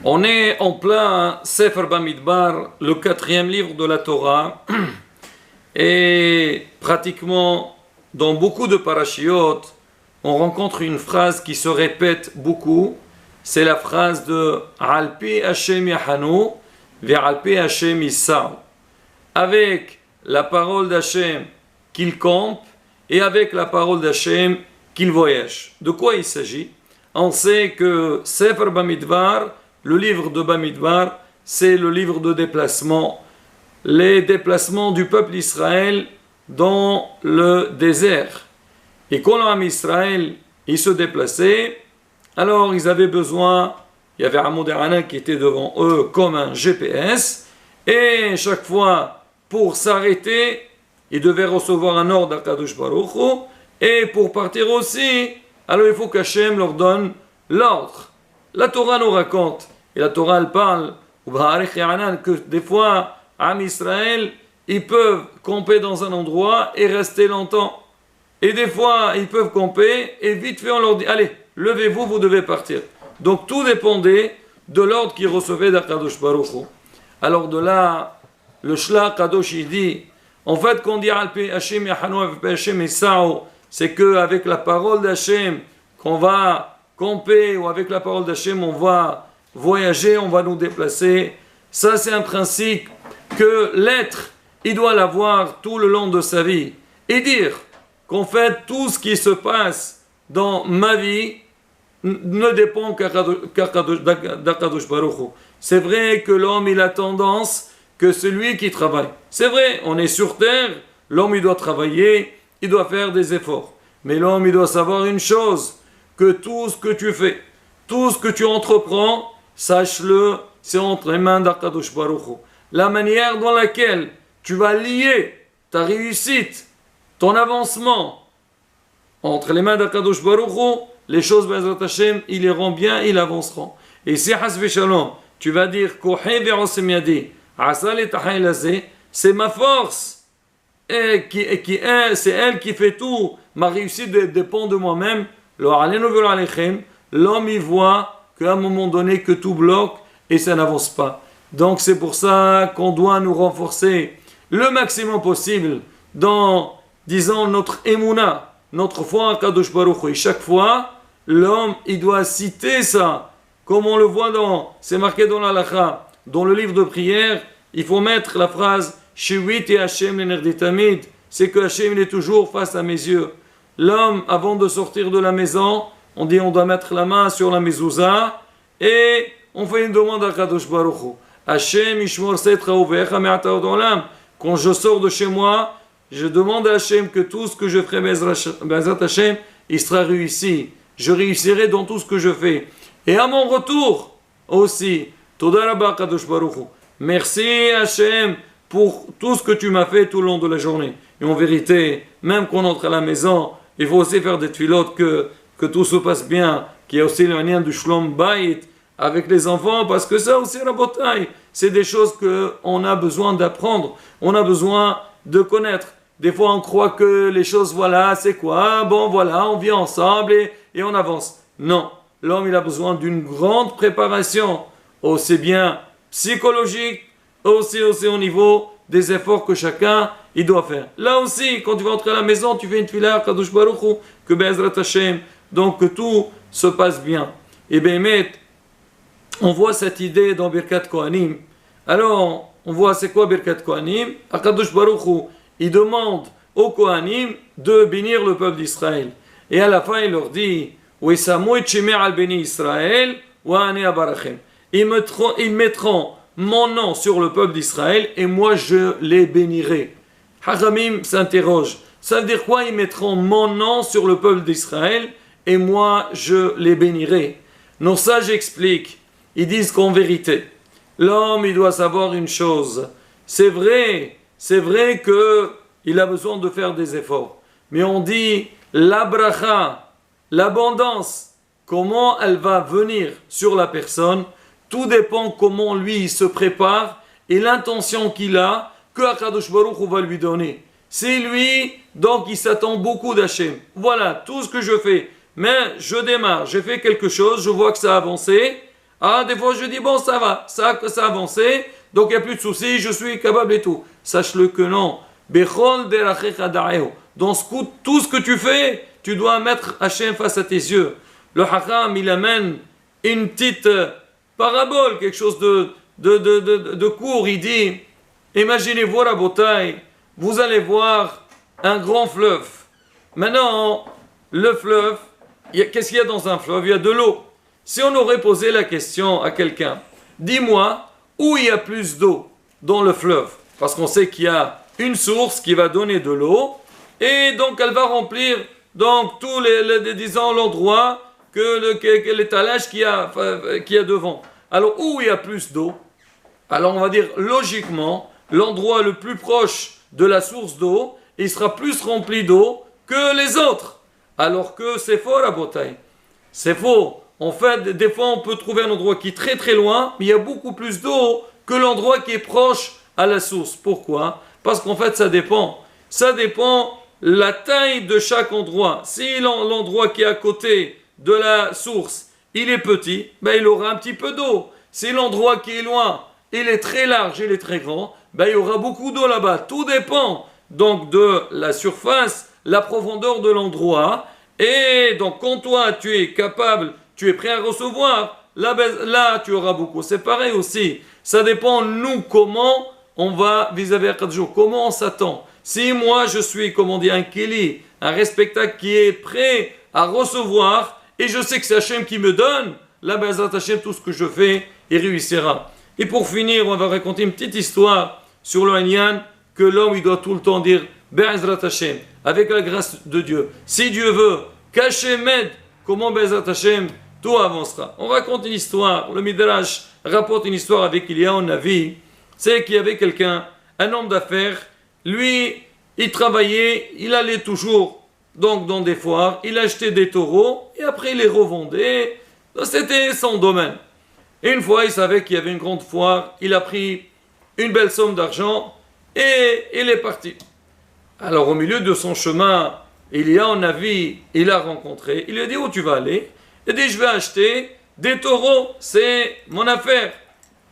On est en plein Sefer Bamidbar, le 4e livre de la Torah, et pratiquement dans beaucoup de parashiot, on rencontre une phrase qui se répète beaucoup. C'est la phrase de Alpi Hashem Yahanu, Ve'alpi Hashem Yissa'u. Avec la parole d'Hashem qu'il campe et avec la parole d'Hashem qu'il voyage. De quoi il s'agit? On sait que Sefer Bamidbar, le livre de Bamidbar, c'est le livre de déplacement. Les déplacements du peuple d'Israël dans le désert. Et quand l'homme Israël, il se déplaçait, alors ils avaient besoin, il y avait Amoud Arana qui était devant eux comme un GPS, et chaque fois, pour s'arrêter, ils devaient recevoir un ordre d'Akadosh Baruch Hu, et pour partir aussi, alors il faut qu'Hachem leur donne l'ordre. La Torah nous raconte, et la Torah elle parle, que des fois, Am Israël, ils peuvent camper dans un endroit et rester longtemps. Et des fois, ils peuvent camper et vite fait on leur dit, allez, levez-vous, vous devez partir. Donc tout dépendait de l'ordre qu'ils recevaient d'Akadosh Baruch Hu. Alors de là, le Shlach Kadosh il dit, en fait, quand on dit Alpi Hashem Yahanu Alpi Hashem Yissa'u, c'est qu'avec la parole d'Hashem, qu'on va camper, ou avec la parole d'Hashem, on va voyager, on va nous déplacer. Ça, c'est un principe que l'être, il doit l'avoir tout le long de sa vie. Et dire qu'en fait, tout ce qui se passe dans ma vie ne dépend qu'd'Akadosh Baruch Hu. C'est vrai que l'homme, il a tendance que celui qui travaille. C'est vrai, on est sur terre, l'homme, il doit travailler, il doit faire des efforts. Mais l'homme, il doit savoir une chose, que tout ce que tu fais, tout ce que tu entreprends, sache-le, c'est entre les mains d'Akadosh Baruch Hu. La manière dans laquelle tu vas lier ta réussite, ton avancement, entre les mains d'Akadosh Baruch Hu, les choses, Bezrat Hashem, ils iront bien, ils avanceront. Et si Hasve Shalom, tu vas dire, c'est ma force, et c'est elle qui fait tout, ma réussite dépend de moi-même. L'homme y voit qu'à un moment donné que tout bloque et ça n'avance pas. Donc c'est pour ça qu'on doit nous renforcer le maximum possible dans, disons, notre émouna, notre foi en Kadosh Baruch Hu. Et chaque fois, l'homme, il doit citer ça. Comme on le voit c'est marqué dans l'Halakha, dans le livre de prière, il faut mettre la phrase Shivit et Hashem l'enerditamid, c'est que Hashem il est toujours face à mes yeux. L'homme, avant de sortir de la maison, on dit on doit mettre la main sur la mezouza et on fait une demande à Kadosh Baruch Hu. Hashem ishmor setra uvecha me'ata od olam. Quand je sors de chez moi, je demande à Hashem que tout ce que je ferai Bezrat Hashem, il sera réussi. Je réussirai dans tout ce que je fais. Et à mon retour aussi, Toda Rabba Kadosh Baruch Hu. Merci Hashem pour tout ce que tu m'as fait tout le long de la journée. Et en vérité, même quand on entre à la maison, il faut aussi faire des tfilotes que tout se passe bien, qu'il y a aussi le lien du Shlom Bayit avec les enfants, parce que ça aussi, Rabotai, c'est des choses qu'on a besoin d'apprendre, on a besoin de connaître. Des fois, on croit que les choses, voilà, c'est quoi? Bon, voilà, on vit ensemble et on avance. Non, l'homme, il a besoin d'une grande préparation, aussi bien psychologique, aussi au niveau des efforts que chacun il doit faire. Là aussi, quand tu vas entrer à la maison, tu fais une tefila Kadosh Baruch Hu, que Be'ezrat Hashem, donc que tout se passe bien. Et Bémet, on voit cette idée dans Birkat Kohanim. Alors, on voit c'est quoi Birkat Kohanim? Kadosh Baruch Hu, il demande aux Kohanim de bénir le peuple d'Israël. Et à la fin, il leur dit, ils mettront mon nom sur le peuple d'Israël et moi je les bénirai. Haramim s'interroge. Ça veut dire quoi? Ils mettront mon nom sur le peuple d'Israël et moi je les bénirai. Nos sages expliquent. Ils disent qu'en vérité, l'homme il doit savoir une chose. C'est vrai qu'il a besoin de faire des efforts. Mais on dit la bracha, l'abondance, comment elle va venir sur la personne. Tout dépend comment lui il se prépare et l'intention qu'il a que Akadosh Baruch Hu va lui donner. C'est lui, donc il s'attend beaucoup d'Hachem. Voilà, tout ce que je fais. Mais je démarre, j'ai fait quelque chose, je vois que ça a avancé. Ah, des fois je dis, bon, ça va, ça a avancé, donc il n'y a plus de soucis, je suis capable et tout. Sache-le que non. Dans tout ce que tu fais, tu dois mettre Hachem face à tes yeux. Le Hakam, il amène une petite parabole, quelque chose de court. Il dit, imaginez-vous la bataille, vous allez voir un grand fleuve. Maintenant, le fleuve, qu'est-ce qu'il y a dans un fleuve? Il y a de l'eau. Si on aurait posé la question à quelqu'un, dis-moi où il y a plus d'eau dans le fleuve, parce qu'on sait qu'il y a une source qui va donner de l'eau, et donc elle va remplir donc tous disons l'endroit que l'étalage qu'il y a devant. Alors où il y a plus d'eau? Alors on va dire logiquement l'endroit le plus proche de la source d'eau, il sera plus rempli d'eau que les autres. Alors que c'est faux la bataille. C'est faux. En fait, des fois on peut trouver un endroit qui est très très loin, mais il y a beaucoup plus d'eau que l'endroit qui est proche à la source. Pourquoi? Parce qu'en fait ça dépend. Ça dépend la taille de chaque endroit. Si l'endroit qui est à côté de la source, il est petit, ben il aura un petit peu d'eau. Si l'endroit qui est loin, il est très large, il est très grand, ben il y aura beaucoup d'eau là-bas. Tout dépend donc de la surface, la profondeur de l'endroit. Et donc quand toi tu es capable, tu es prêt à recevoir, là tu auras beaucoup. C'est pareil aussi. Ça dépend nous comment on va vis-à-vis à jours, comment on s'attend. Si moi je suis, comme on dit, un Kéli, un respectable qui est prêt à recevoir, et je sais que c'est Hachem qui me donne, là, Bezrat Hachem, tout ce que je fais, il réussira. Et pour finir, on va raconter une petite histoire sur le Hanyan, que l'homme, il doit tout le temps dire, Bezrat Hachem, avec la grâce de Dieu. Si Dieu veut, qu'Hachem aide, comment Bezrat Hachem, tout avancera. On raconte une histoire, le Midrash rapporte une histoire avec Eliyahu Navi, c'est qu'il y avait quelqu'un, un homme d'affaires, lui, il travaillait, il allait toujours donc dans des foires, il achetait des taureaux et après il les revendait. C'était son domaine. Et une fois, il savait qu'il y avait une grande foire, il a pris une belle somme d'argent et il est parti. Alors au milieu de son chemin, il y a un avis, il a rencontré, il lui a dit où tu vas aller? Il a dit je vais acheter des taureaux, c'est mon affaire.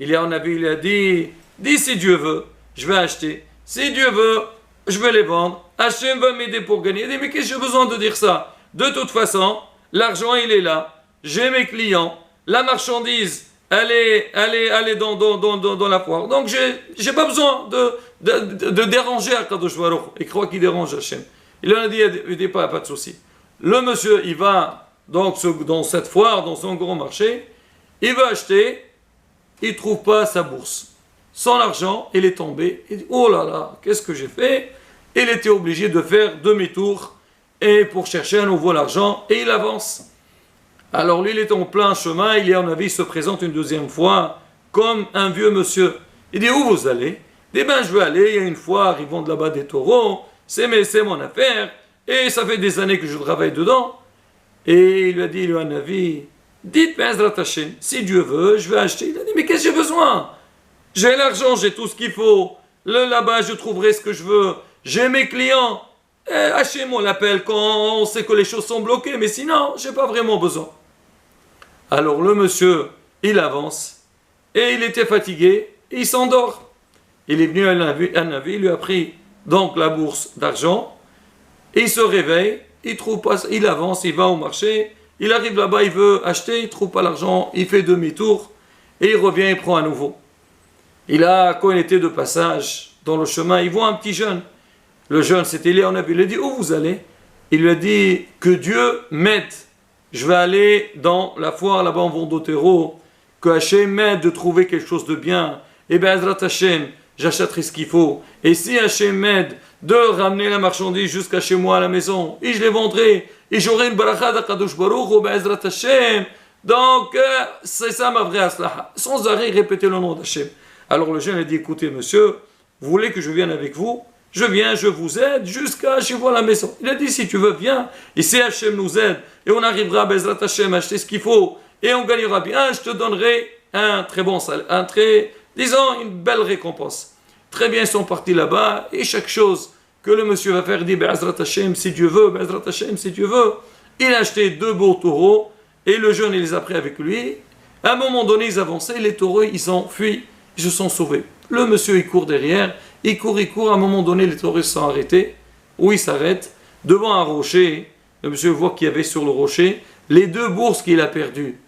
Il y a un avis, il a dit, dis si Dieu veut, je vais acheter. Si Dieu veut, je vais les vendre. Hachem va m'aider pour gagner. Il dit, mais qu'est-ce que j'ai besoin de dire ça? De toute façon, l'argent, il est là. J'ai mes clients. La marchandise, elle est dans la foire. Donc, j'ai pas besoin de déranger Akadosh Baruch. Il croit qu'il dérange Hachem. Il en a dit, il dit pas de souci. Le monsieur, il va donc dans cette foire, dans son grand marché. Il va acheter. Il ne trouve pas sa bourse. Son argent, il est tombé. Il dit, oh là là, qu'est-ce que j'ai fait? Il était obligé de faire demi-tour et pour chercher à nouveau l'argent et il avance. Alors lui, il est en plein chemin, il y a un avis, il se présente une deuxième fois comme un vieux monsieur. Il dit, où vous allez? Il dit, ben je vais aller, il y a une foire, ils vendent là-bas des taureaux, c'est mon affaire et ça fait des années que je travaille dedans. Et il lui a dit, il a un avis, dites, Bezrat Hachem, si Dieu veut, je vais acheter. Il a dit, mais qu'est-ce que j'ai besoin? J'ai l'argent, j'ai tout ce qu'il faut. Là-bas, je trouverai ce que je veux. J'ai mes clients. Hachem, on l'appelle quand on sait que les choses sont bloquées. Mais sinon, je n'ai pas vraiment besoin. Alors le monsieur, il avance. Et il était fatigué. Et il s'endort. Il est venu à un avis. Il lui a pris donc la bourse d'argent. Et il se réveille. Il trouve pas, il avance, il va au marché. Il arrive là-bas, il veut acheter. Il ne trouve pas l'argent. Il fait demi-tour. Et il revient, il prend à nouveau. Quand il était de passage dans le chemin, il voit un petit jeune. Le jeune, c'était Eliyahu Navi. Il lui a dit, où vous allez? Il lui a dit, que Dieu m'aide. Je vais aller dans la foire, là-bas en vend taureaux. Que Hachem m'aide de trouver quelque chose de bien. Et bien, Ezrat Hachem, j'achèterai ce qu'il faut. Et si Hachem m'aide de ramener la marchandise jusqu'à chez moi à la maison, et je les vendrai, et j'aurai une baracha d'Akadosh Baruch Hu, ben Ezrat Hachem. Donc, c'est ça ma vraie aslaha. Sans arrêt, répéter le nom d'Hachem. Alors le jeune a dit, écoutez monsieur, vous voulez que je vienne avec vous? Je viens, je vous aide jusqu'à chez vous à la maison. Il a dit, si tu veux, viens. Et si Hachem nous aide, et on arrivera à Bezrat Hachem à acheter ce qu'il faut, et on gagnera bien, je te donnerai un très bon salaire, disons, une belle récompense. Très bien, ils sont partis là-bas, et chaque chose que le monsieur va faire, il dit, Bezrat Hachem, si Dieu veut, Bezrat Hachem, si Dieu veut. Il a acheté 2 beaux taureaux, et le jeune, il les a pris avec lui. À un moment donné, ils avançaient, les taureaux, ils ont fui, ils se sont sauvés. Le monsieur, il court derrière, il court, à un moment donné, les taureaux se sont arrêtés, ou ils s'arrêtent, devant un rocher, le monsieur voit qu'il y avait sur le rocher les 2 bourses qu'il a perdues.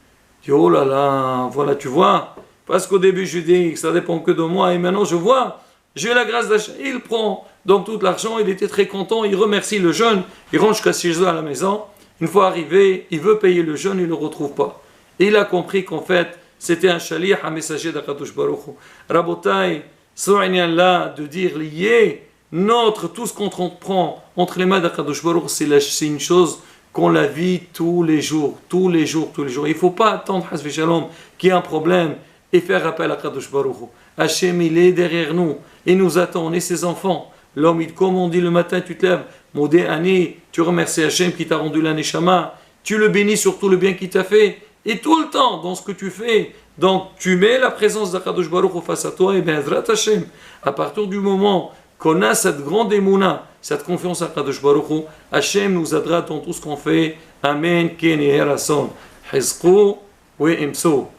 Il dit, oh là là, voilà, tu vois, parce qu'au début, je dis que ça dépend que de moi, et maintenant, je vois, j'ai la grâce d'Hachem. Il prend donc tout l'argent, il était très content, il remercie le jeune, il rentre jusqu'à chez eux à la maison. Une fois arrivé, il veut payer le jeune, il ne le retrouve pas. Et il a compris qu'en fait, c'était un shaliach, un messager d'Akadosh Baruch Hu. Rabotai, là de dire lié, tout ce qu'on prend entre les mains d'Akadosh Baruch Hu, c'est une chose qu'on la vit tous les jours. Il ne faut pas attendre, Hasbi Shalom, qu'il y ait un problème et faire appel à Akadosh Baruch Hu. Hachem, il est derrière nous, il nous attend, on est ses enfants. L'homme, comme on dit le matin, tu te lèves, Modé Ani, tu remercies Hachem qui t'a rendu la Neshama, tu le bénis sur tout le bien qu'il t'a fait, et tout le temps, dans ce que tu fais, donc tu mets la présence d'Akadosh Baruch Hu face à toi, et bien, Zrat Hachem, à partir du moment qu'on a cette grande émouna, cette confiance à Akadosh Baruch Hu, Hachem nous aidera dans tout ce qu'on fait. Amen, Ken et Herason. Hizqu, we imso.